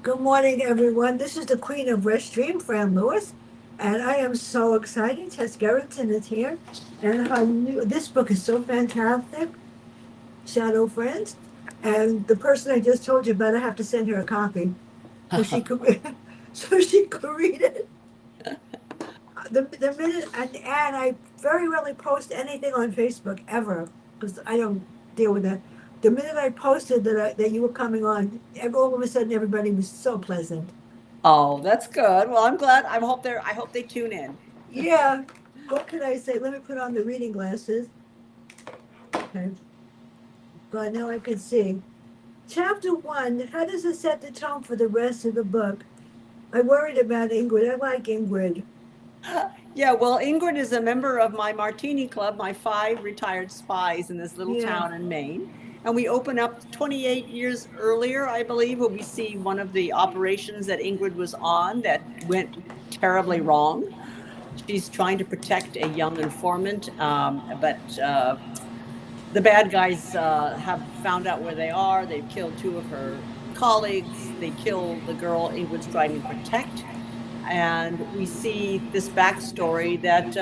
Good morning, everyone. This is the Queen of West Stream, Fran Lewis, and I am so excited. Tess Gerritsen is here, and this book is so fantastic, Shadow Friends. And the person I just told you about, I have to send her a copy so she could so she could read it. The minute and I very rarely post anything on Facebook ever because I don't deal with that. The minute I posted that you were coming on, all of a sudden everybody was so pleasant. Oh, that's good. Well, I'm glad. I hope they tune in. Yeah. What can I say? Let me put on the reading glasses. Okay. God, now I can see. Chapter one. How does it set the tone for the rest of the book? I worried about Ingrid. I like Ingrid. Yeah, well, Ingrid is a member of my Martini Club, my five retired spies in this little Yeah. town in Maine. And we open up 28 years earlier, I believe, when we see one of the operations that Ingrid was on that went terribly wrong. She's trying to protect a young informant, but the bad guys have found out where they are. They've killed two of her colleagues. They kill the girl Ingrid's trying to protect. And we see this backstory that,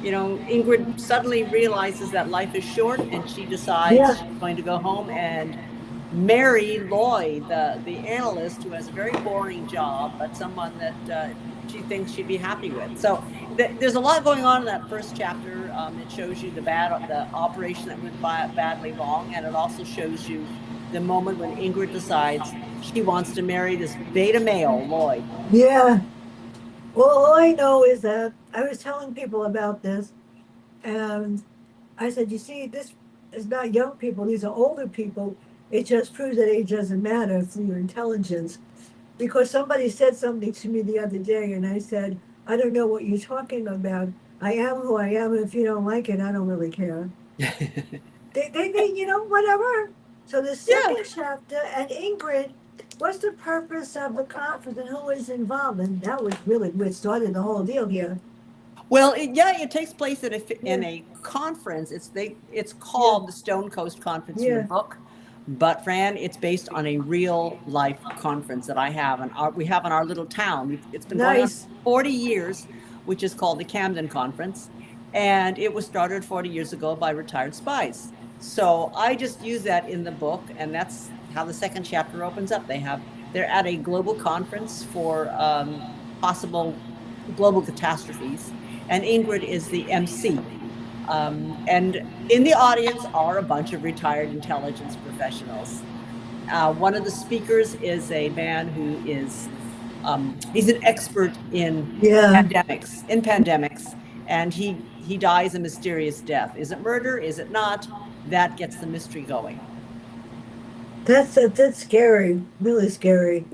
Ingrid suddenly realizes that life is short and she decides Yeah. she's going to go home and marry Lloyd, the analyst who has a very boring job, but someone that she thinks she'd be happy with. So there's a lot going on in that first chapter. It shows you the operation that went badly wrong, and it also shows you the moment when Ingrid decides she wants to marry this beta male, Lloyd. Yeah. Well, all I know is that I was telling people about this, and I said, you see, this is not young people, these are older people. It just proves that age doesn't matter for your intelligence. Because somebody said something to me the other day, and I said, I don't know what you're talking about. I am who I am, and if you don't like it, I don't really care. Whatever. So the Yeah. second chapter, and Ingrid, what's the purpose of the conference and who is involved? And that was really what started the whole deal here. Well, it takes place in Yeah, a conference. It's yeah, called the Stone Coast Conference in the yeah. book, but Fran, it's based on a real life conference that we have in our little town. It's been going on Nice. for 40 years, which is called the Camden Conference, and it was started 40 years ago by retired spies. So I just use that in the book, and that's how the second chapter opens up. They're at a global conference for possible global catastrophes, and Ingrid is the MC. And in the audience are a bunch of retired intelligence professionals. One of the speakers is a man who he's an expert Yeah. in pandemics, and he dies a mysterious death. Is it murder? Is it not? That gets the mystery going. That's scary, really scary,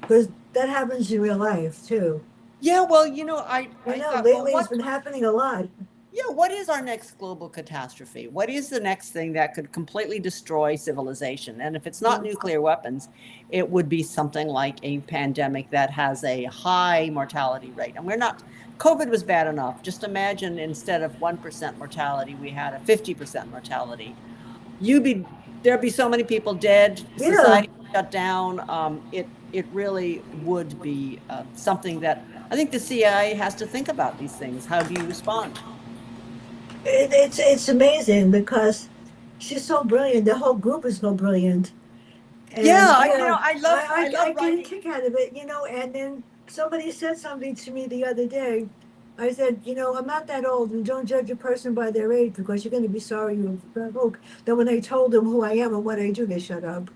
because that happens in real life too. Yeah, well, I I know thought, well, lately it's been happening a lot. yeah, what is our next global catastrophe? What is the next thing that could completely destroy civilization? And if it's not Yeah. nuclear weapons, it would be something like a pandemic that has a high mortality rate. And COVID was bad enough. Just imagine instead of 1% mortality, we had a 50% mortality. You'd be, there'd be so many people dead, Yeah. society shut down. It really would be something that I think the CIA has to think about these things. How do you respond? It's amazing because she's so brilliant. The whole group is so brilliant. Yeah, And yeah, I I love get a writing. kick out of it. And then somebody said something to me the other day. I said, I'm not that old, and don't judge a person by their age because you're going to be sorry you spoke. Then when I told them who I am and what I do, they shut up.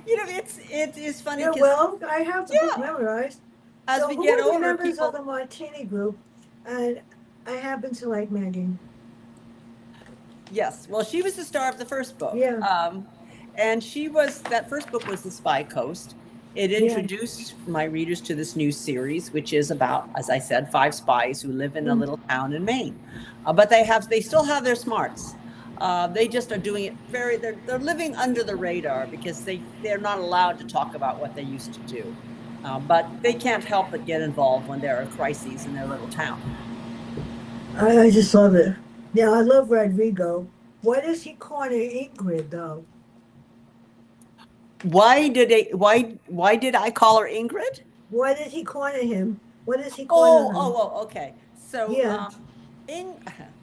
It is funny Yeah, because well, I have the book yeah, memorized. as So we who get are the older, members of the people. Martini group? And I happen to like Maggie. Yes, well, she was the star of the first book, Yeah, and that first book was the Spy Coast. It yeah. introduced my readers to this new series, which is about, as I said, five spies who live in a Mm. little town in Maine, but they still have their smarts. They just are doing it they're living under the radar because they're not allowed to talk about what they used to do. But they can't help but get involved when there are crises in their little town. I just love it. Yeah, I love Rodrigo. Why does he corner Ingrid though? Why did I call her Ingrid? Why did he corner him? What does he corner him? Okay. So, Yeah, in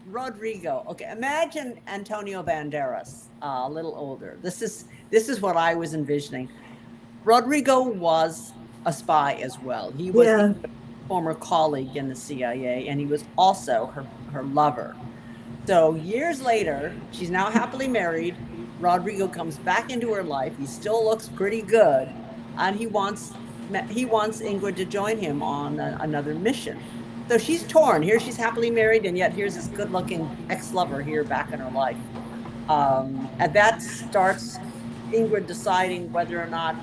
Rodrigo. Okay, imagine Antonio Banderas, a little older. This is what I was envisioning. Rodrigo was a spy as well. He was yeah. former colleague in the CIA, and he was also her lover. So years later, she's now happily married. Rodrigo comes back into her life. He still looks pretty good, and he wants Ingrid to join him on another mission. So she's torn. Here she's happily married, and yet here's this good-looking ex-lover here back in her life. And that starts Ingrid deciding whether or not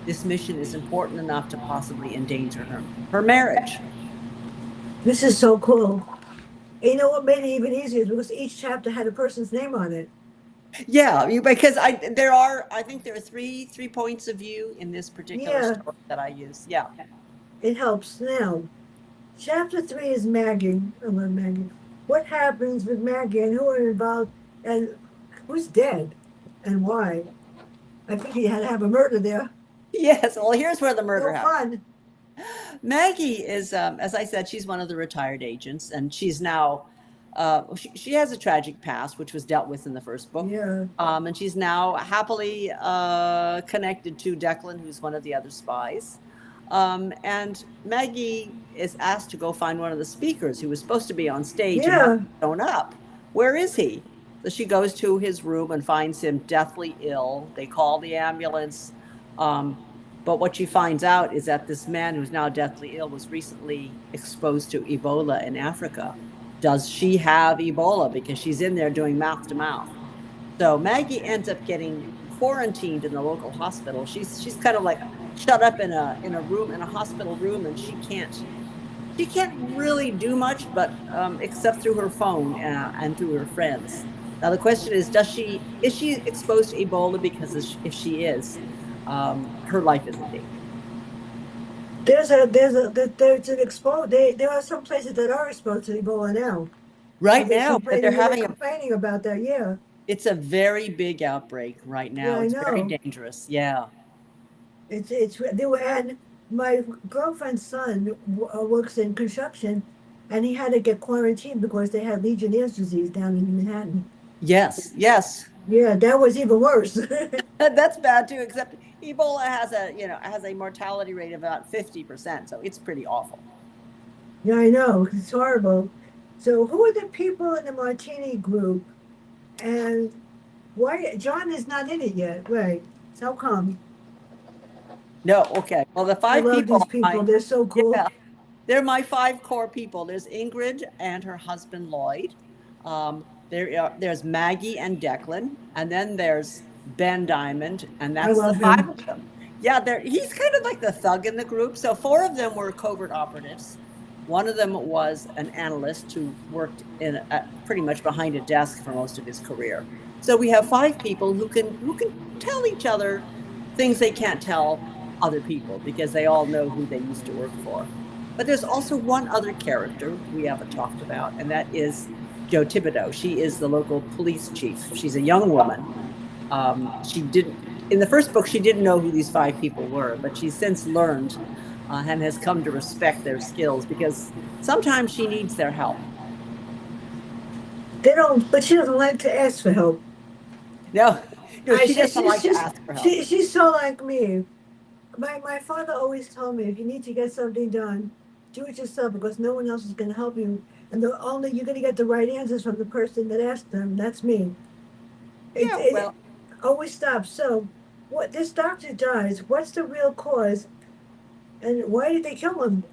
this mission is important enough to possibly endanger her marriage. This is so cool. And you know what made it even easier? Because each chapter had a person's name on it. Yeah, because I think there are three points of view in this particular Yeah, story that I use. Yeah. it helps. Now, chapter 3 is Maggie. I love Maggie. What happens with Maggie and who are involved and who's dead and why? I think he had to have a murder there. Yes. Well, here's where the murder No happened. fun. Maggie is, as I said, she's one of the retired agents, and she's now, she has a tragic past, which was dealt with in the first book. Yeah. And she's now happily connected to Declan, who's one of the other spies. And Maggie is asked to go find one of the speakers who was supposed to be on stage and Yeah. hasn't shown up. Where is he? So she goes to his room and finds him deathly ill. They call the ambulance. But what she finds out is that this man who's now deathly ill was recently exposed to Ebola in Africa. Does she have Ebola? Because she's in there doing mouth to mouth. So Maggie ends up getting quarantined in the local hospital. She's kind of like shut up in a room, in a hospital room, and she can't really do much, but except through her phone and through her friends. Now the question is she exposed to Ebola? Because if she is, her life is in danger. There's an exposed. There are some places that are exposed to Ebola now. Right now, but they're having complaining about that. Yeah. It's a very big outbreak right now. Yeah, I it's know. very dangerous. Yeah. It's they were, and my girlfriend's son works in construction, and he had to get quarantined because they had Legionnaire's disease down in Manhattan. Yes. Yeah, that was even worse. That's bad too. Except Ebola has a mortality rate of about 50%, so it's pretty awful. Yeah, I know. It's horrible. So, who are the people in the Martini group, and why John is not in it yet? Right? So how come? No, okay. Well, the I five love people. these people. They're so cool. Yeah, they're my 5 core people. There's Ingrid and her husband Lloyd. There's Maggie and Declan, and then there's Ben Diamond, and that's the 5 of them. Yeah, he's kind of like the thug in the group. So 4 of them were covert operatives. One of them was an analyst who worked pretty much behind a desk for most of his career. So we have 5 people who can tell each other things they can't tell other people because they all know who they used to work for. But there's also one other character we haven't talked about, and that is Jo Thibodeau. She is the local police chief. She's a young woman. In the first book, she didn't know who these 5 people were, but she's since learned and has come to respect their skills because sometimes she needs their help. But she doesn't like to ask for help. No, she doesn't like to ask for help. She's so like me. My father always told me, if you need to get something done, do it yourself because no one else is going to help you. And you're going to get the right answers from the person that asked them. That's me. It always stops. So, this doctor dies. What's the real cause? And why did they kill him?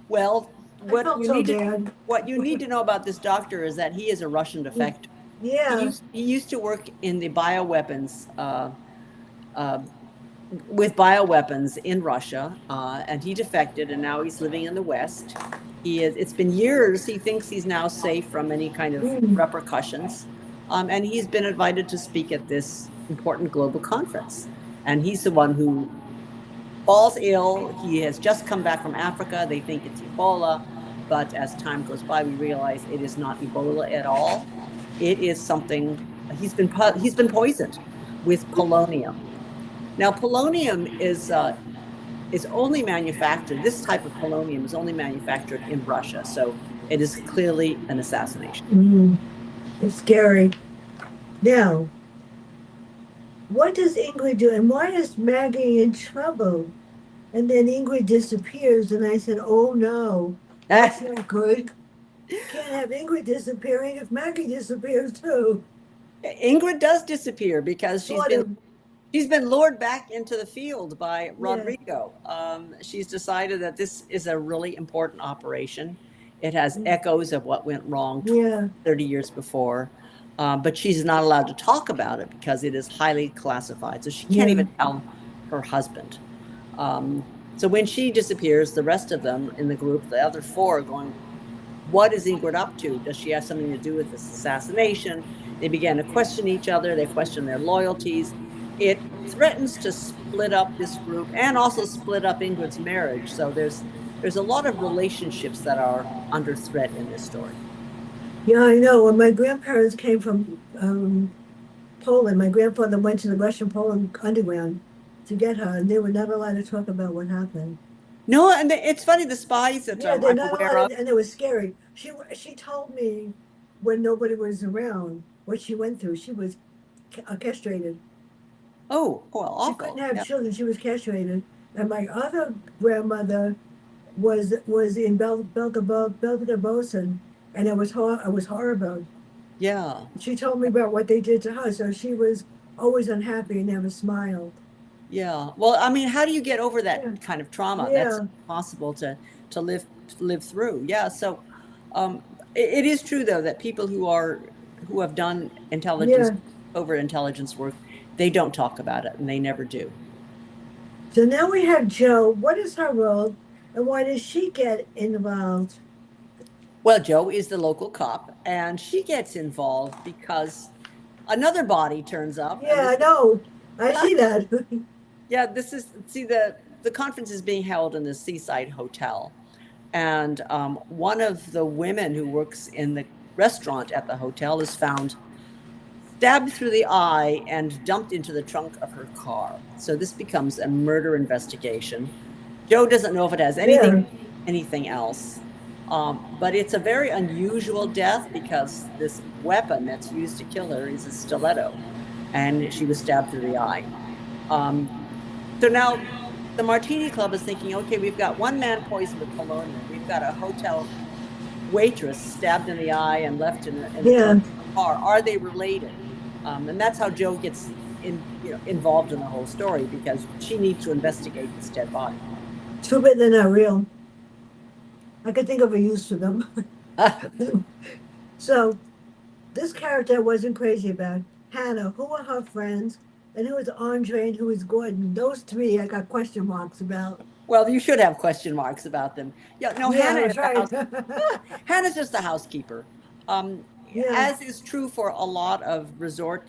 Well, what you need to know about this doctor is that he is a Russian defector. Yeah. He used to work in the bioweapons, with bioweapons in Russia, and he defected, and now he's living in the West. It's been years. He thinks he's now safe from any kind of repercussions, and he's been invited to speak at this important global conference. And he's the one who falls ill. He has just come back from Africa. They think it's Ebola, but as time goes by, we realize it is not Ebola at all. It is something. He's been poisoned with polonium. Now, polonium is only manufactured. This type of polonium is only manufactured in Russia, so it is clearly an assassination. Mm, it's scary. Now, what does Ingrid do? And why is Maggie in trouble? And then Ingrid disappears, and I said, "Oh no, that's not good. Can't have Ingrid disappearing if Maggie disappears too." Ingrid does disappear because Sort of. she's been lured back into the field by Yeah. Rodrigo. She's decided that this is a really important operation. It has echoes of what went wrong Yeah. 30 years before, but she's not allowed to talk about it because it is highly classified. So she can't Yeah. even tell her husband. So when she disappears, the rest of them in the group, the other four, are going, what is Ingrid up to? Does she have something to do with this assassination? They began to question each other. They question their loyalties. It threatens to split up this group and also split up Ingrid's marriage. So there's a lot of relationships that are under threat in this story. Yeah, I know. When my grandparents came from Poland, my grandfather went to the Russian Poland underground to get her, and they were not allowed to talk about what happened. No, and it's funny, the spies that Yeah, I'm they're not aware allowed, of. and it was scary. She told me when nobody was around what she went through. She was castrated. Oh, well, She awful. couldn't have Yeah. children. She was castrated. And my other grandmother was in Belgabos, and it was horrible. Yeah. She told me about what they did to her, so she was always unhappy and never smiled. Yeah. Well, I mean, how do you get over Yeah, that kind of trauma? That's yeah, impossible to live through. Yeah. So, it is true though that people who have done intelligence, yeah. over intelligence work, they don't talk about it, and they never do. So now we have Joe. What is her role, and why does she get involved? Well, Joe is the local cop, and she gets involved because another body turns up, and Yeah, I know. I see that. yeah, this is, see, the conference is being held in the Seaside Hotel, and one of the women who works in the restaurant at the hotel is found stabbed through the eye and dumped into the trunk of her car. So this becomes a murder investigation. Joe doesn't know if it has Yeah. anything else, but it's a very unusual death because this weapon that's used to kill her is a stiletto, and she was stabbed through the eye. So now the Martini Club is thinking, okay, we've got one man poisoned with polonium. We've got a hotel waitress stabbed in the eye and left in the Yeah. trunk of the car. Are they related? And that's how Joe gets involved in the whole story, because she needs to investigate this dead body. Too bad they're not real. I could think of a use for them. So this character I wasn't crazy about. Hannah, who are her friends? And who is Andre and who is Gordon? Those three I got question marks about. Well, you should have question marks about them. Yeah, no, Yeah, Hannah is that's right. Hannah's just the housekeeper. Yeah. As is true for a lot of resort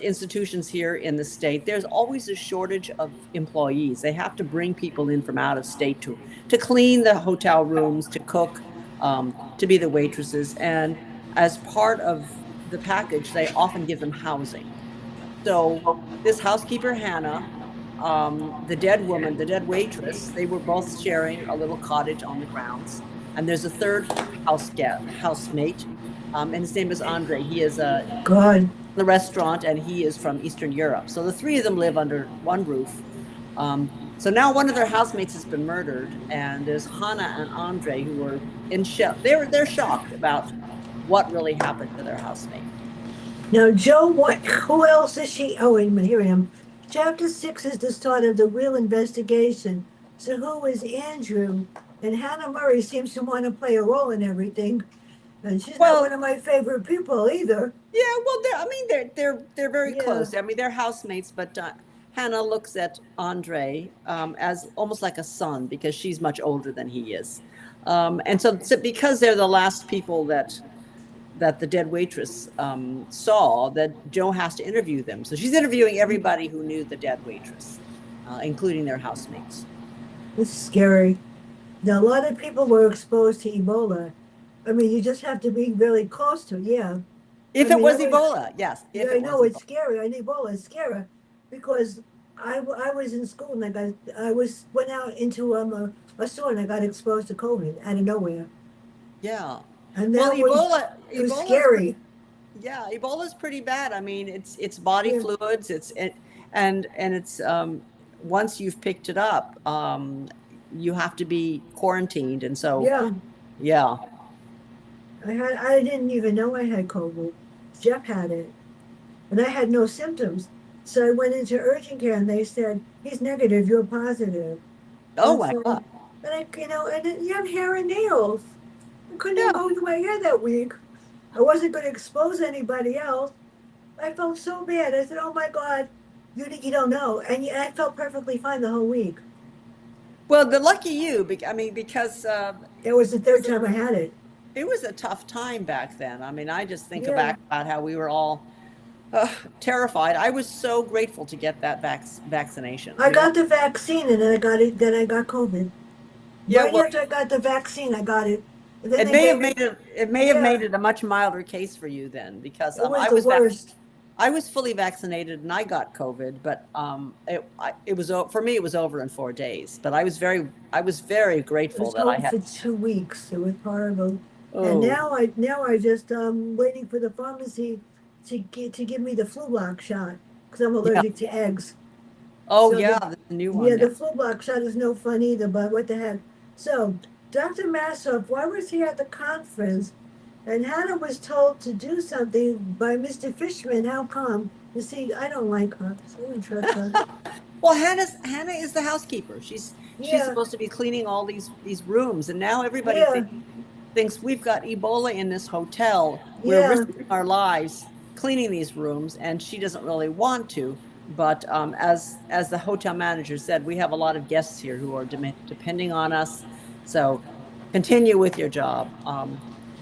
institutions here in the state, there's always a shortage of employees. They have to bring people in from out of state to clean the hotel rooms, to cook, to be the waitresses. And as part of the package, they often give them housing. So this housekeeper, Hannah, the dead woman, the dead waitress, they were both sharing a little cottage on the grounds. And there's a third housemate, and his name is Andre. He is God. the restaurant, and he is from Eastern Europe. So the three of them live under one roof. So now one of their housemates has been murdered, and there's Hannah and Andre who are in shock. They're shocked about what really happened to their housemate. Now, Joe, who else is she? Oh, wait a minute, here I am. Chapter 6 is the start of the real investigation. So who is Andrew? And Hannah Murray seems to want to play a role in everything. And she's not one of my favorite people either. Yeah, well, they're very Yeah. close. I mean, they're housemates, but Hannah looks at Andre as almost like a son, because she's much older than he is, and so because they're the last people that the dead waitress saw, that Joe has to interview them. So she's interviewing everybody who knew the dead waitress, including their housemates. It's scary. Now, a lot of people were exposed to Ebola. I mean, you just have to be really close to it, yeah. If it was Ebola, yes. If yeah, I it was know it's Ebola. scary. I need Ebola. It's scary because I was in school and went out into a store and I got exposed to COVID out of nowhere, Yeah. and Well, it was Ebola's pretty, scary. yeah, Ebola's pretty bad. I mean, it's body Yeah, fluids. And it's once you've picked it up, you have to be quarantined, and so yeah. yeah. I didn't even know I had COVID. Jeff had it, and I had no symptoms. So I went into urgent care and they said, he's negative, you're positive. Oh And my so, God. and and then you have hair and nails. I couldn't even Yeah. go to my hair that week. I wasn't going to expose anybody else. I felt so bad. I said, oh my God, you don't know. I felt perfectly fine the whole week. Well, the lucky you, I mean, because It was the third time I had it. it was a tough time back then. I mean, I just think Yeah. back about how we were all terrified. I was so grateful to get that vaccination. I You know, got the vaccine and then I got it. Then I got COVID. yeah. Right Well, after I got the vaccine, I got it. And then it they may have gave me, made it. It may have yeah, made it a much milder case for you then, because it was the worst. I was fully vaccinated and I got COVID, but it was for me. It was over in 4 days. But I was very It grateful was that I COVID had. for 2 weeks. It was horrible. And Oh, now I just waiting for the pharmacy to give me the flu lock shot because I'm yeah. allergic to eggs. Oh, So yeah. There's a new yeah, one now. the flu lock shot is no fun either. But what the heck? So Dr. Massoff, why was he at the conference? And Hannah was told to do something by Mr. Fishman. How come? You see, I don't like her. So I don't trust her. Well, Hannah is the housekeeper. She's Yeah, supposed to be cleaning all these rooms, and now everybody yeah, thinks we've got Ebola in this hotel. We're yeah. risking our lives cleaning these rooms, and she doesn't really want to. But as the hotel manager said, we have a lot of guests here who are depending on us. So continue with your job.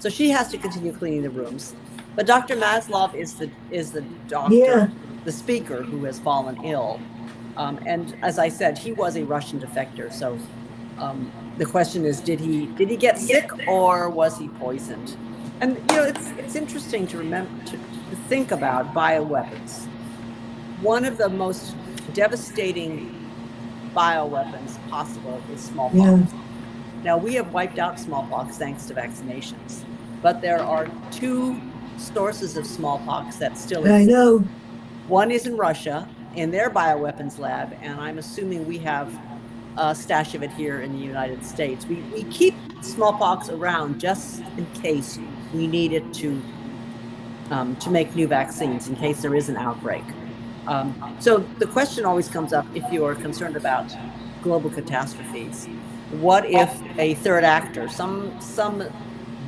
So she has to continue cleaning the rooms. But Dr. Maslov is the doctor, Yeah. the speaker who has fallen ill. And as I said, he was a Russian defector. So the question is, did he get sick or was he poisoned? And it's interesting to remember to think about bioweapons. One of the most devastating bioweapons possible is smallpox. Yeah. Now, we have wiped out smallpox thanks to vaccinations, but there are two sources of smallpox that still I exist. know. One is in Russia in their bioweapons lab, and I'm assuming we have a stash of it here in the United States. We keep smallpox around just in case we need it to make new vaccines in case there is an outbreak. So the question always comes up if you are concerned about global catastrophes. What if a third actor, some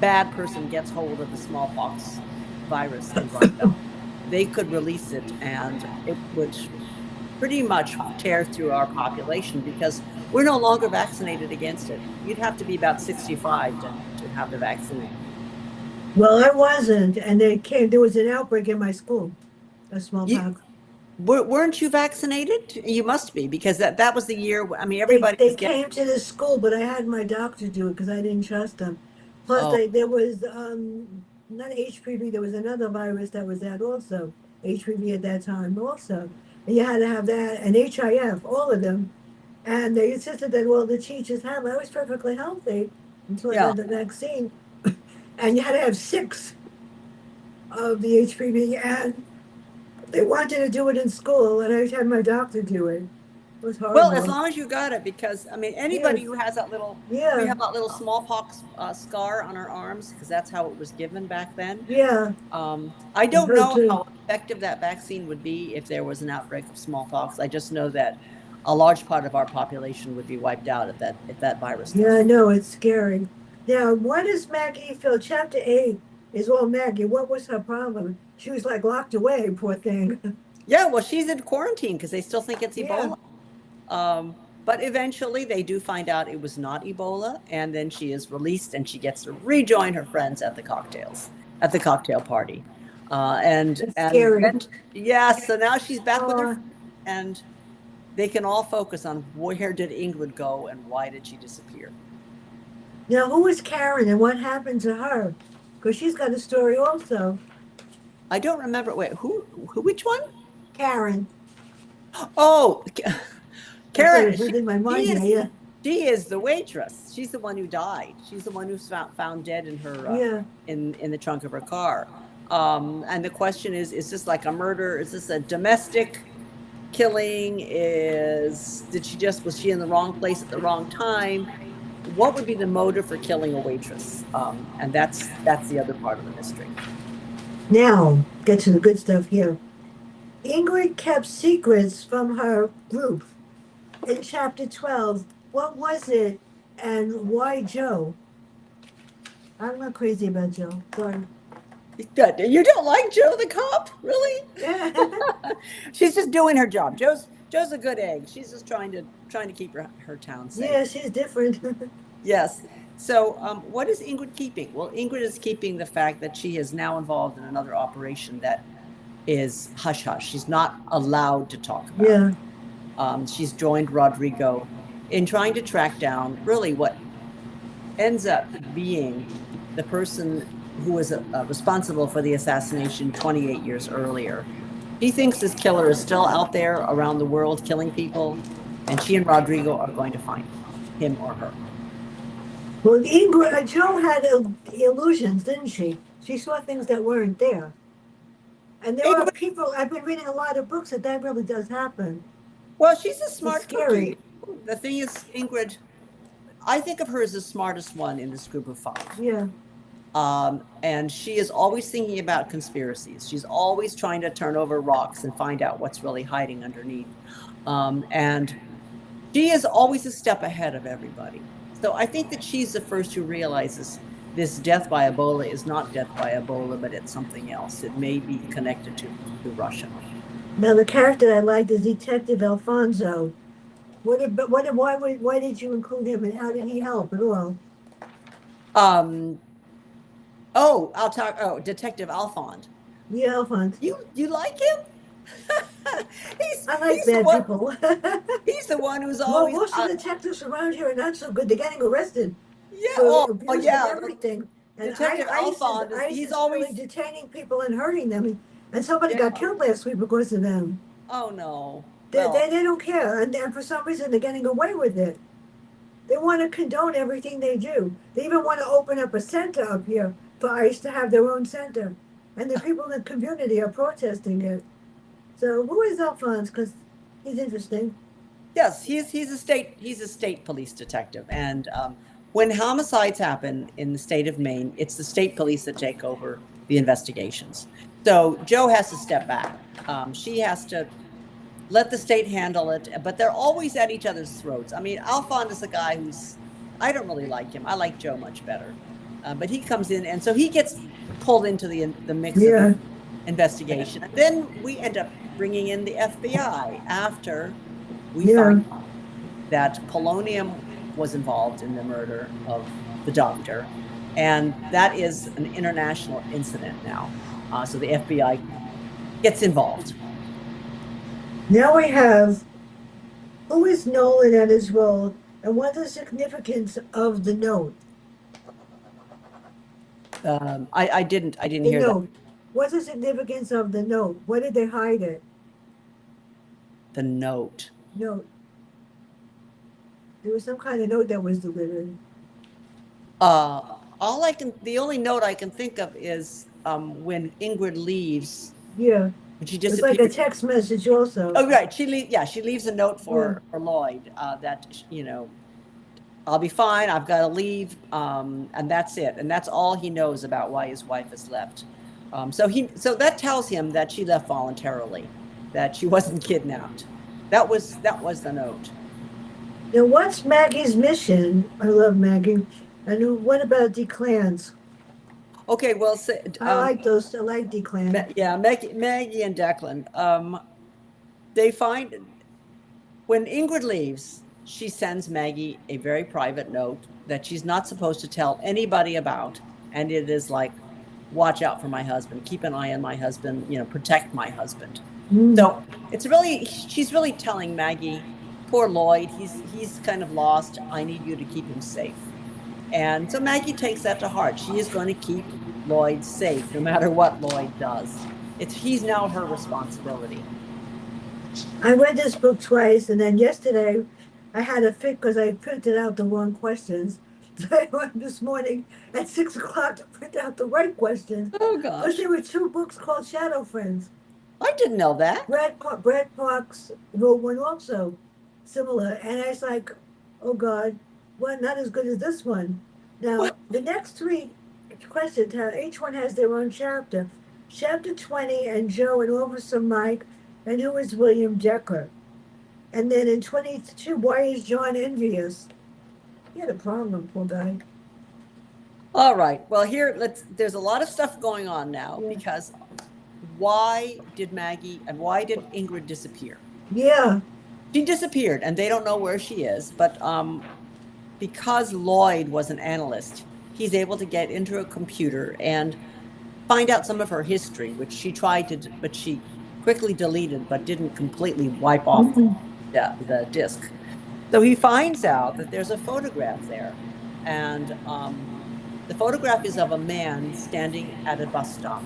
bad person gets hold of the smallpox virus in Russia? They could release it, and it would pretty much tear through our population because we're no longer vaccinated against it. You'd have to be about 65 to have the vaccine. Well, I wasn't, and there was an outbreak in my school of You, smallpox. weren't you vaccinated? You must be, because that was the year. I mean, everybody They was getting. came to the school, but I had my doctor do it because I didn't trust them. Plus, Oh, there was not HPV. There was another virus that was that also HPV at that time also, and you had to have that and HIF, all of them. And they insisted that well, the teachers have. I was perfectly healthy until I yeah. got the vaccine, and you had to have 6 of the HPV, and they wanted to do it in school, and I had my doctor do it. It was Well, as horrible. long as you got it, because I mean, anybody Yes, who has we yeah, have that little smallpox scar on our arms because that's how it was given back then. yeah, I I don't heard know too. how effective that vaccine would be if there was an outbreak of smallpox. I just know that a large part of our population would be wiped out if that virus Yeah, does. I know, it's scary. Now, what does Maggie feel? Chapter 8 is all Maggie. What was her problem? She was like locked away, poor thing. Yeah, well, she's in quarantine because they still think it's Yeah, Ebola. But eventually they do find out it was not Ebola, and then she is released and she gets to rejoin her friends at the cocktail party. it's And scary. then, yes, so now she's back with her Uh, friends, and they can all focus on where did Ingrid go and why did she disappear. now, who is Karen and what happened to her? Because she's got a story also. I don't remember. Wait, which one? Karen. Oh, That's what Karen. it was in my She mind. Yeah, is. yeah, She is the waitress. She's the one who died. She's the one who's found dead in her yeah. in the trunk of her car. And the question is this like a murder? Is this a domestic killing? Was she in the wrong place at the wrong time? What would be the motive for killing a waitress? And that's the other part of the mystery. Now, get to the good stuff here. Ingrid kept secrets from her group. In chapter 12, what was it and why Joe? I'm not crazy about Joe. Sorry. You don't like Joe the cop, really? Yeah. She's just doing her job. Joe's a good egg. She's just trying to keep her town safe. Yeah, she's different. Yes. So, what is Ingrid keeping? Well, Ingrid is keeping the fact that she is now involved in another operation that is hush hush. She's not allowed to talk about. Yeah. She's joined Rodrigo in trying to track down really what ends up being the person who was responsible for the assassination 28 years earlier. He thinks this killer is still out there around the world killing people, and she and Rodrigo are going to find him or her. Well, Ingrid, Joe had illusions, didn't she? She saw things that weren't there. And there are people, I've been reading a lot of books that really does happen. Well, she's a smart It's scary. cookie. The thing is, Ingrid, I think of her as the smartest one in this group of five. Yeah. And she is always thinking about conspiracies. She's always trying to turn over rocks and find out what's really hiding underneath. And she is always a step ahead of everybody. So I think that she's the first who realizes this death by Ebola is not death by Ebola, but it's something else. It may be connected to Russia. Now, the character I liked is Detective Alfonso. Why did you include him, and how did he help at all? I'll talk. Oh, Detective Alfond. Yeah, Alphonse. You like him? I like bad people. He's the one who's always. Well, most of the detectives around here are not so good. They're getting arrested. Yeah. For yeah. everything. And Detective Alfond he's always really detaining people and hurting them. And somebody Yeah. got killed last week because of them. Oh no. They don't care, and for some reason they're getting away with it. They want to condone everything they do. They even want to open up a center up here for ICE to have their own center, and the people in the community are protesting it. So who is Alphonse? Because he's interesting. Yes, he's a state police detective, and when homicides happen in the state of Maine, it's the state police that take over the investigations. So Joe has to step back. She has to let the state handle it, but they're always at each other's throats. I mean, Alphonse is a guy I don't really like him. I like Joe much better. But he comes in, and so he gets pulled into the mix of the investigation. And then we end up bringing in the FBI after we find that polonium was involved in the murder of the doctor. And that is an international incident now. So the FBI gets involved. Now we have, who is Nolan and his role, and what's the significance of the note? I didn't hear that. What's the significance of the note? Why did they hide it? The note. Note. There was some kind of note that was delivered. The only note I can think of is when Ingrid leaves. Yeah. She it's like a text message also. Oh, right. She leaves a note for Lloyd that, I'll be fine. I've got to leave. And that's it. And that's all he knows about why his wife has left. So that tells him that she left voluntarily, that she wasn't kidnapped. That was the note. Now, what's Maggie's mission? I love Maggie. And what about Declan's? Okay, well, I like those. I like Declan. Maggie and Declan. They find when Ingrid leaves, she sends Maggie a very private note that she's not supposed to tell anybody about, and it is like, "Watch out for my husband. Keep an eye on my husband. Protect my husband." So she's really telling Maggie, "Poor Lloyd. He's kind of lost. I need you to keep him safe." And so Maggie takes that to heart. She is going to keep Lloyd safe no matter what Lloyd does. he's now her responsibility. I read this book twice, and then yesterday I had a fit because I printed out the wrong questions. So I went this morning at 6 o'clock to print out the right questions Oh because gosh, there were two books called Shadow Friends. I didn't know that. Brad Parks wrote one also similar, and I was like, oh God, well, not as good as this one. What? Now, the next three questions, each one has their own chapter. Chapter 20, and Joe and Officer Mike, and who is William Decker? And then in 22, why is John envious? He had a problem, poor guy. All right. Well, there's a lot of stuff going on now Yeah. because why did Maggie and why did Ingrid disappear? Yeah. She disappeared and they don't know where she is, but because Lloyd was an analyst, he's able to get into a computer and find out some of her history, which she tried to, but she quickly deleted, but didn't completely wipe off the disk. So he finds out that there's a photograph there, and the photograph is of a man standing at a bus stop.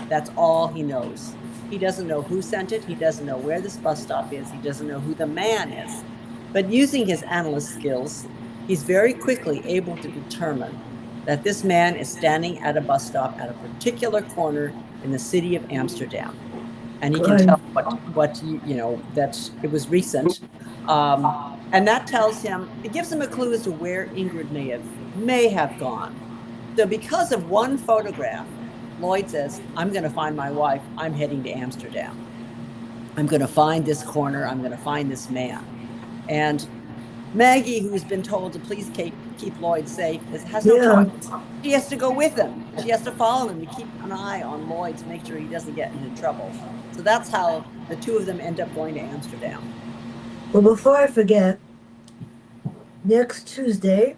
That's all he knows. He doesn't know who sent it. He doesn't know where this bus stop is. He doesn't know who the man is. But using his analyst skills, he's very quickly able to determine that this man is standing at a bus stop at a particular corner in the city of Amsterdam. And he can Good. tell that it was recent. And that tells him, it gives him a clue as to where Ingrid may have gone. So because of one photograph, Lloyd says, I'm going to find my wife. I'm heading to Amsterdam. I'm going to find this corner. I'm going to find this man. And Maggie, who's been told to please keep Lloyd safe, has no choice. She has to go with him. She has to follow him to keep an eye on Lloyd to make sure he doesn't get into trouble. So that's how the two of them end up going to Amsterdam. Well, before I forget, next Tuesday,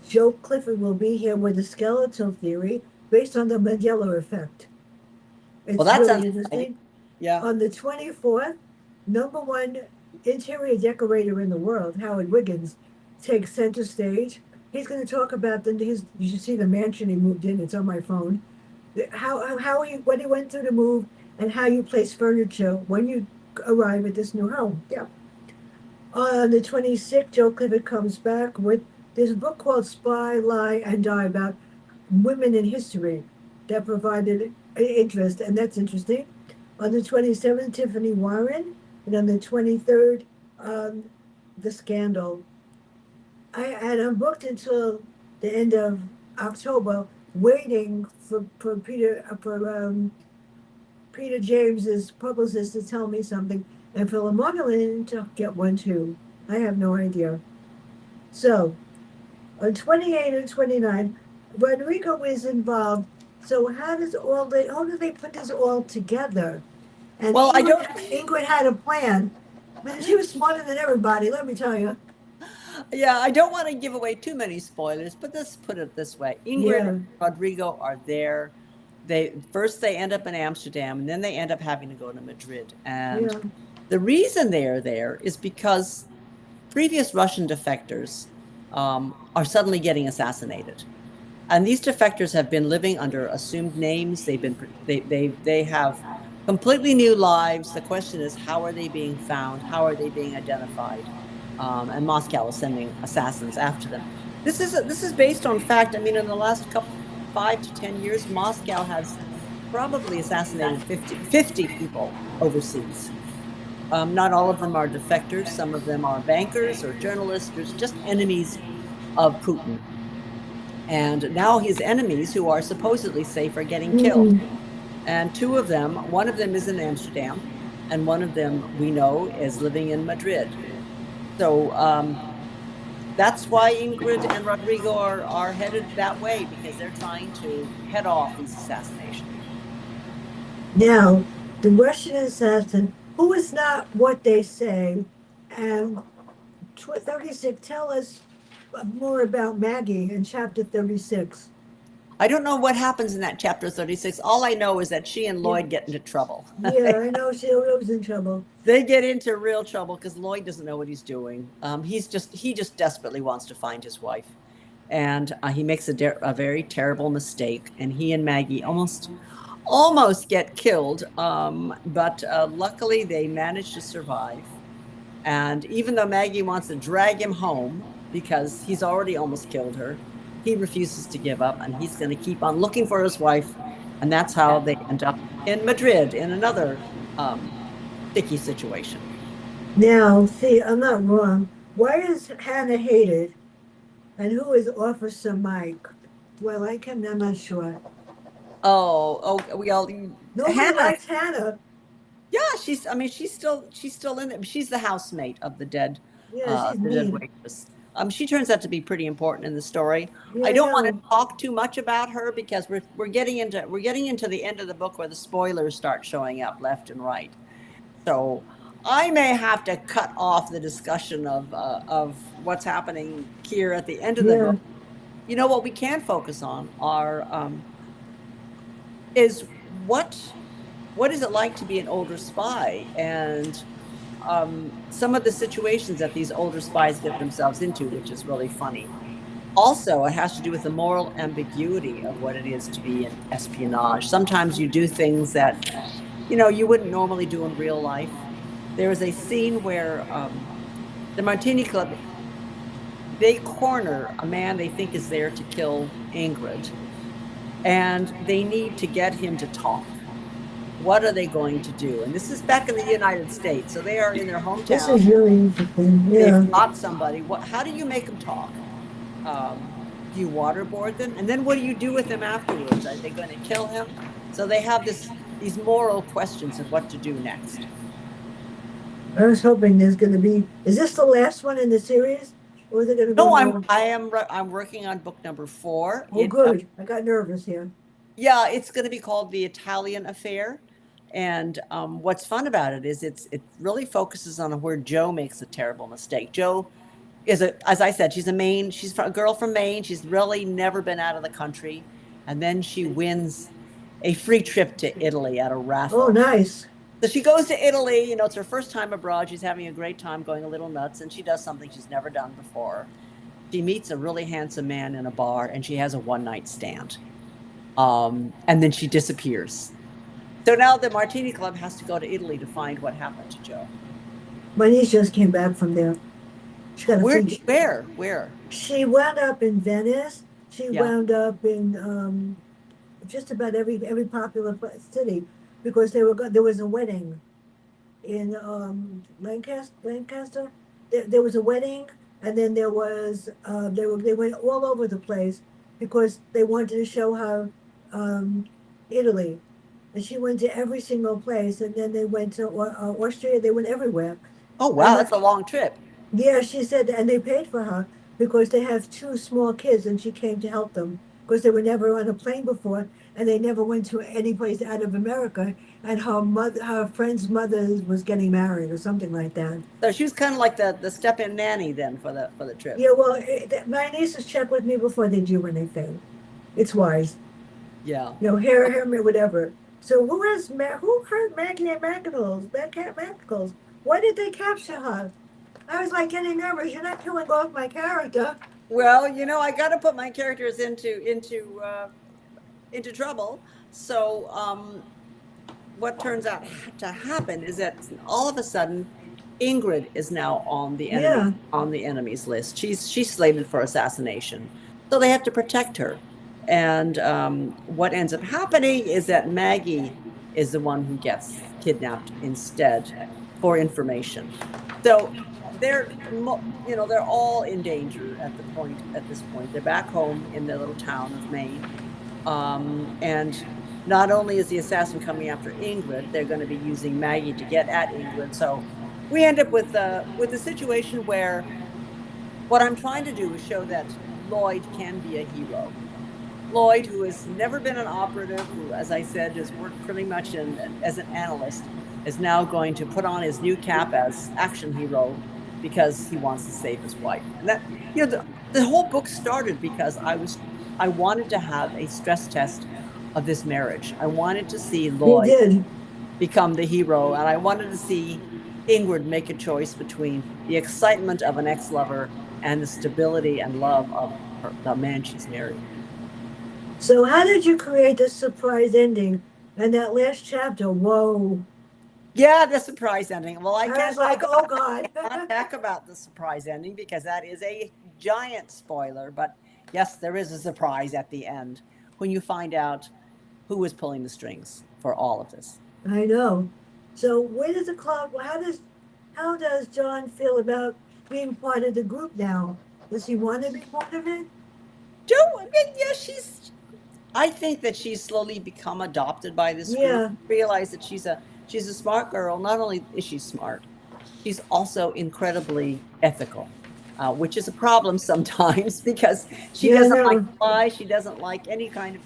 Joe Clifford will be here with a skeletal theory based on the Mandela effect. It's really interesting. Yeah. On the 24th, #1 interior decorator in the world, Howard Wiggins, takes center stage. He's going to talk about you should see the mansion he moved in. It's on my phone. What he went through to move, and how you place furniture when you arrive at this new home. Yeah. On the 26th, Joe Clifford comes back with this book called Spy, Lie, and Die about women in history that provided interest, and that's interesting. On the 27th, Tiffany Warren, and on the 23rd, The Scandal. I'm booked until the end of October, waiting for Peter James's publicist to tell me something, and for Lamont to get one too. I have no idea. So, on 28 and 29, Rodrigo is involved. So how do they put this all together? And well, Ingrid had a plan, but she was smarter than everybody. Let me tell you. Yeah, I don't want to give away too many spoilers, but let's put it this way: Ingrid and Rodrigo are there. They end up in Amsterdam, and then they end up having to go to Madrid. And the reason they are there is because previous Russian defectors are suddenly getting assassinated. And these defectors have been living under assumed names. They have completely new lives. The question is, how are they being found? How are they being identified? And Moscow is sending assassins after them. This is based on fact. I mean, in the last 5 to 10 years, Moscow has probably assassinated 50 people overseas. Not all of them are defectors. Some of them are bankers or journalists, or just enemies of Putin. And now his enemies, who are supposedly safe, are getting killed. And one of them is in Amsterdam, and one of them we know is living in Madrid. So that's why Ingrid and Rodrigo are headed that way, because they're trying to head off these assassinations. Now, the Russian assassin, who is not what they say, and 36, tell us more about Maggie in chapter 36. I don't know what happens in that chapter 36. All I know is that she and Lloyd get into trouble. Yeah, I know she was in trouble. They get into real trouble because Lloyd doesn't know what he's doing. He just desperately wants to find his wife, and he makes a very terrible mistake. And he and Maggie almost almost get killed, but luckily they manage to survive. And even though Maggie wants to drag him home because he's already almost killed her, he refuses to give up, and he's going to keep on looking for his wife. And that's how they end up in Madrid in another sticky situation. Now, see, I'm not wrong. Why is Hannah hated? And who is Officer Mike? Do I like him? I'm not sure. Oh, we all Nobody Hannah. likes Hannah. Yeah, I mean, she's still in it. She's the housemate of Yeah, she's the dead mean. waitress. She turns out to be pretty important in the story. Yeah, I I don't want to know. talk too much about her because we're getting into the end of the book where the spoilers start showing up left and right. So I may have to cut off the discussion of what's happening here at the end of the Yeah, book. You know what we can focus on are is what is it like to be an older spy, and some of the situations that these older spies get themselves into, which is really funny. Also, it has to do with the moral ambiguity of what it is to be in espionage. Sometimes you do things that you wouldn't normally do in real life. There is a scene where the Martini Club, they corner a man they think is there to kill Ingrid, and they need to get him to talk. What are they going to do? And this is back in the United States, so they are in their this hometown. is really interesting. Yeah. They've got somebody. How do you make them talk? Do you waterboard them? And then what do you do with them afterwards? Are they going to kill him? So they have these moral questions of what to do next. I was hoping there's going to be. Is this the last one in the series, or is it going to be No, more? I'm working on book number 4. Oh, good. I got nervous here. Yeah, it's going to be called The Italian Affair. And what's fun about it is it really focuses on where Joe makes a terrible mistake. Joe is as I said, she's a girl from Maine. She's really never been out of the country. And then she wins a free trip to Italy at a raffle. Oh, nice. So she goes to Italy, it's her first time abroad. She's having a great time, going a little nuts, and she does something she's never done before. She meets a really handsome man in a bar, and she has a one-night stand. And then she disappears. So now the Martini Club has to go to Italy to find what happened to Joe. My niece just came back from there. She got a free. Where? She wound up in Venice. She Yeah. wound up in just about every popular city, because there was a wedding in Lancaster. There was a wedding, and then there was they went all over the place because they wanted to show her Italy, and she went to every single place, and then they went to Austria. They went everywhere. Oh, wow, that's a long trip. Yeah, she said, and they paid for her because they have 2 small kids, and she came to help them because they were never on a plane before, and they never went to any place out of America. And her friend's mother was getting married or something like that. So she was kind of like the step-in nanny then for the trip. Yeah, well, my nieces check with me before they do anything. It's wise. Yeah. Hair, whatever. So who hurt Maggie and Mackles? Why did they capture her? I was like getting nervous. You're not killing off my character. Well, I got to put my characters into trouble. So what turns out to happen is that all of a sudden, Ingrid is now on the enemy's list. She's slated for assassination, so they have to protect her. And what ends up happening is that Maggie is the one who gets kidnapped instead for information. So they're all in danger at this point. They're back home in their little town of Maine, and not only is the assassin coming after Ingrid, they're going to be using Maggie to get at Ingrid. So we end up with a situation where what I'm trying to do is show that Lloyd can be a hero. Lloyd, who has never been an operative, who, as I said, has worked pretty much as an analyst, is now going to put on his new cap as action hero because he wants to save his wife. And that, the whole book started because I wanted to have a stress test of this marriage. I wanted to see Lloyd become the hero, and I wanted to see Ingrid make a choice between the excitement of an ex-lover and the stability and love of the man she's married. So how did you create this surprise ending And that last chapter, whoa. Yeah, the surprise ending. Well, I I can't was like, talk oh about God. not talk about the surprise ending because that is a giant spoiler. But yes, there is a surprise at the end when you find out who was pulling the strings for all of this. I know. So where does the club, how does John feel about being part of the group now? Does he want to be part of it? Joe, I mean, yeah, I think that she's slowly become adopted by this group. Yeah, Realize that she's a smart girl. Not only is she smart, she's also incredibly ethical, which is a problem sometimes because she yeah, I doesn't like know. to lie. She doesn't like any kind of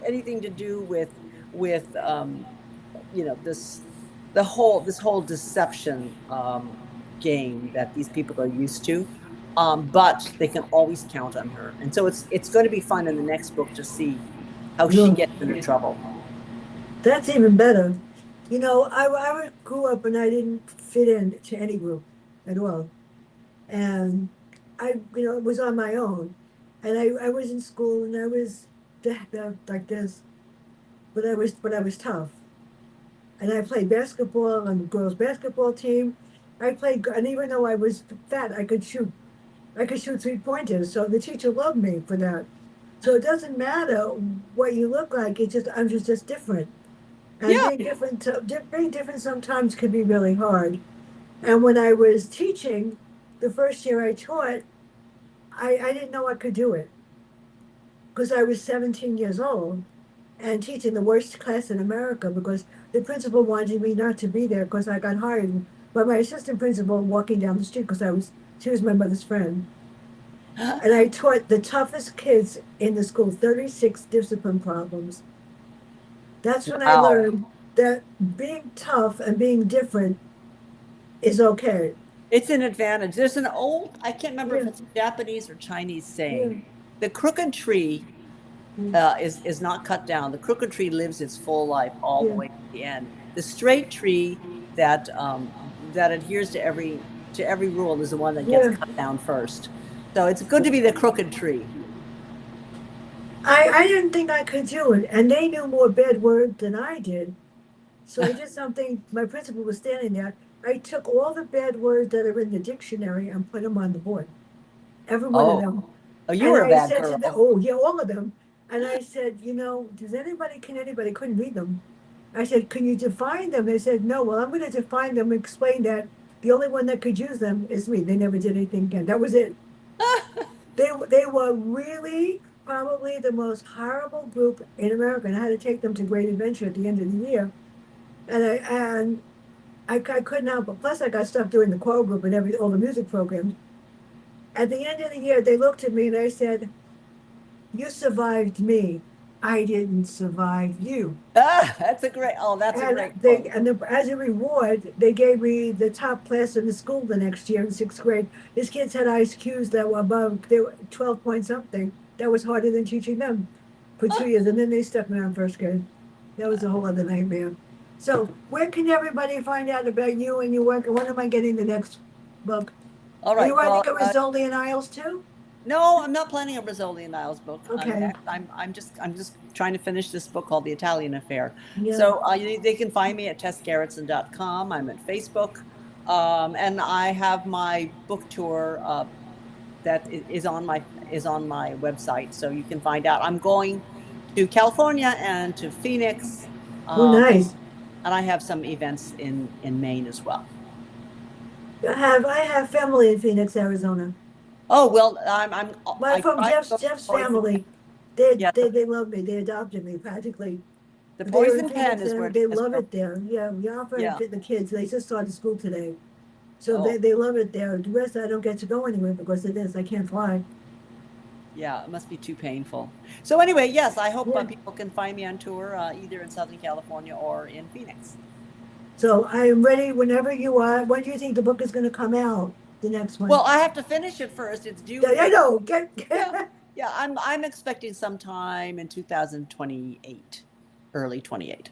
anything to do with this this whole deception game that these people are used to. But they can always count on her, and so it's going to be fun in the next book to see how she No, gets into trouble. that's even better. I grew up and I didn't fit in to any group at all. And was on my own. And I was in school and I was like this, but I was tough. And I played basketball on the girls' basketball team. And even though I was fat, I could shoot. I could shoot 3 pointers. So the teacher loved me for that. So it doesn't matter what you look like. I'm just different. And Yeah. being different sometimes can be really hard. And when I was teaching, the first year I taught, I didn't know I could do it because I was 17 years old and teaching the worst class in America because the principal wanted me not to be there because I got hired by my assistant principal walking down the street because she was my mother's friend. And I taught the toughest kids in the school, 36 discipline problems. That's when I Wow. learned that being tough and being different is okay. It's an advantage. There's an old, I can't remember if Yeah, it's Japanese or Chinese yeah, saying, the crooked tree yeah, is not cut down. The crooked tree lives its full life all the yeah, way to the end. The straight tree that that adheres to every rule is the one that gets yeah. cut down first. So it's good to be the crooked tree. I didn't think I could do it, and they knew more bad words than I did. So I did something. My principal was standing there. I took all the bad words that are in the dictionary and put them on the board, every one of Oh, them. oh, you And were a I bad said to them, girl. "Oh yeah, all of them." And I said, can anybody couldn't read them? I said, "Can you define them?" They said, "No." Well, I'm going to define them and explain that the only one that could use them is me. They never did anything again. That was it. They were really probably the most horrible group in America, and I had to take them to Great Adventure at the end of the year. And I couldn't help but plus I got stuff doing the choral group and all the music programs. At the end of the year, they looked at me and they said, "You survived me. I didn't survive you." That's a And great quote. as a reward, they gave me the top class in the school the next year in sixth grade. These kids had IQs that were above, they were 12 point something. That was harder than teaching them for 2 years. And then they stuck me on first grade. That was a whole other nightmare. So, where can everybody find out about you and your work? And when am I getting the next book? All Are you right. writing Well, a Rizzoli and Isles too? no, I'm not planning a Rizzoli and Niles book. Okay. I'm just trying to finish this book called The Italian Affair. Yeah. So they can find me at tessgerritsen.com. I'm at Facebook, and I have my book tour that is on my website, so you can find out. I'm going to California and to Phoenix, Oh, um, nice. and I have some events in Maine as well. I have family in Phoenix, Arizona. Oh well, My I from try to go to Jeff's Poison. family, they Yeah, they they love me. They adopted me practically. the They were in Poison Pen Phoenix is where and they Tess love grew. it there. Yeah, we offer and Yeah. fit the kids. They just started school today, so they Oh, they love it there. The rest I don't get to go anywhere because of this. I can't fly. yeah, it must be too painful. So anyway, yes, I hope Yeah. people can find me on tour either in Southern California or in Phoenix. So I am ready whenever you are. When do you think the book is going to come out? The next Well, one? I have to finish it first. It's due. Yeah, I know. Yeah, yeah. I'm expecting sometime in 2028, early 28.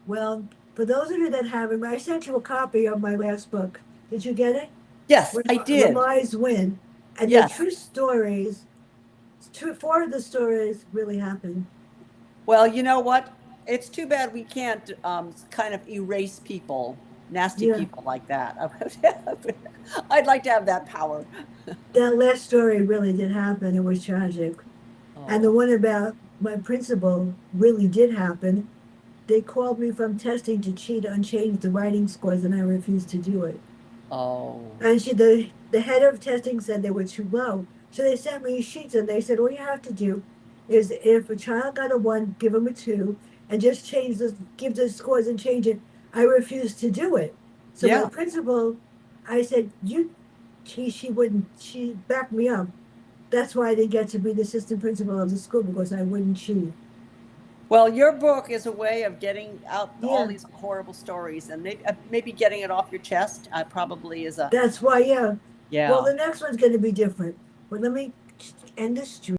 Well, for those of you that haven't, I sent you a copy of my last book. Did you get it? Yes, When I did. Lies Win, and they're Yes. true stories. Four of the stories really happened. Well, you know what? It's too bad we can't kind of erase people, nasty Yeah. people like that. I'd like to have that power. That last story really did happen. It was tragic. And the Oh, one about my principal really did happen. They called me from testing to cheat on change the writing scores, and I refused to do it. oh, And the head of testing said they were too low. So they sent me sheets and they said, all you have to do is if a child got a one, give them a two, and just give the scores and change it. I refused to do it. So my yeah. principal, I said, she wouldn't, she backed me up. That's why I didn't get to be the assistant principal of the school because I wouldn't cheat. Well, your book is a way of getting out all Yeah, these horrible stories, and maybe getting it off your chest. Probably is a that's why, yeah. Well, yeah. the next one's going to be different. But let me end this stream.